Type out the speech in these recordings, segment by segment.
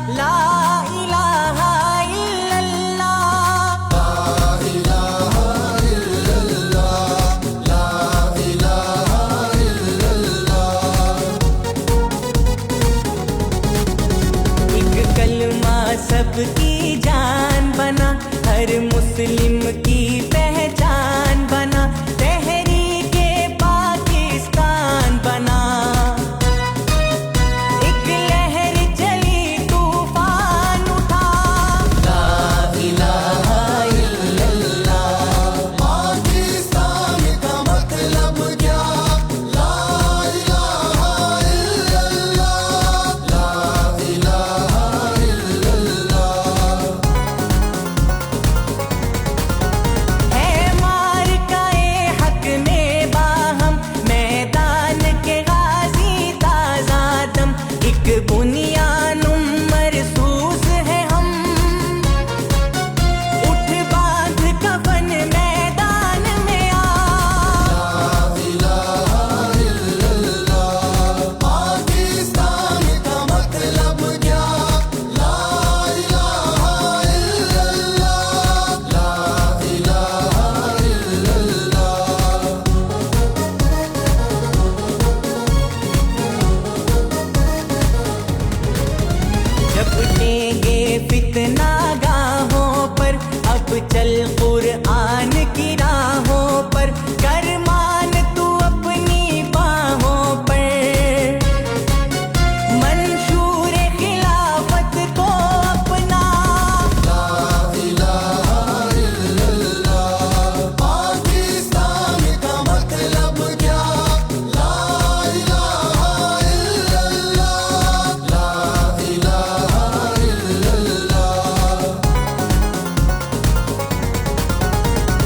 ला इलाहा इल्लल्लाह, ला इलाहा इल्लल्लाह, ला इलाहा इल्लल्लाह। एक कलमा सबकी जान बना, हर मुस्लिम की पहचान बना, तहरीके पाकिस्तान बना। एक लहर चली तूफान उठा, ला इलाहा इल्लल्लाह, पाकिस्तान का मतलब क्या? ला इलाहा इल्लल्लाह, ला इलाहा इल्लल्लाह। है मार का हक में बाहम, मैदान के गाजी ताजा दम, एक बुनियानुम मरसूस है हम। उठ बांध कफन मैदान में आ, ला इलाहा इल्लल्लाह, पाकिस्तान का मतलब क्या? ला इलाहा इल्लल्लाह, ला इलाहा इल्लल्लाह। झपटेंगे फितना गाहों पर, अब चल कुरआन की राहों पर, कर मान तू अपनी बाहों पर। मंशूर खिलाफत को अपना, ला इलाहा इल्लल्लाह, पाकिस्तान का मतलब क्या? ला इलाहा इल्लल्लाह, ला इलाहा इल्लल्लाह।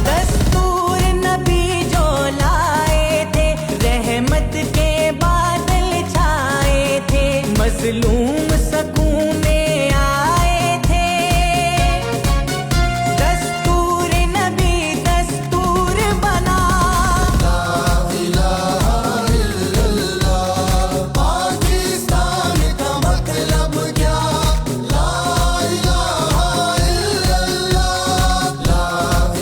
दस्तूर नबी जो लाए थे, रहमत के बादल छाए थे, मजलूम सकून में आए थे। दस्तूर नबी दस्तूर बना, ला इलाहा इल्लल्लाह, पाकिस्तान का मतलब क्या? ला इलाहा इल्लल्लाह, ला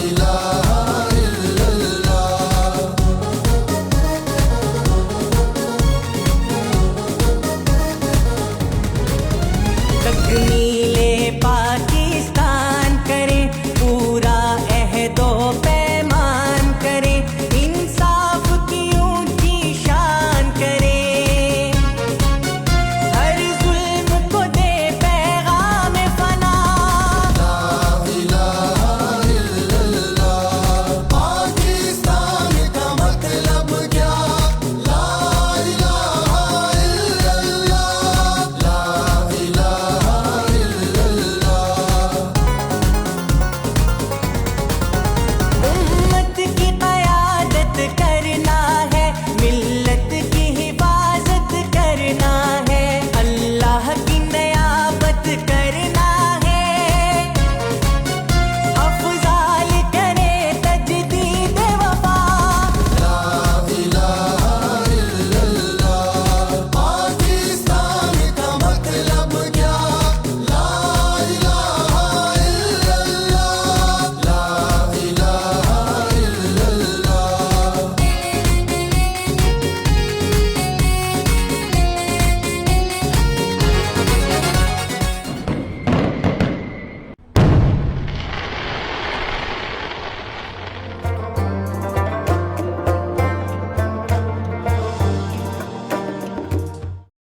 इलाहा इल्लल्लाह। तकनी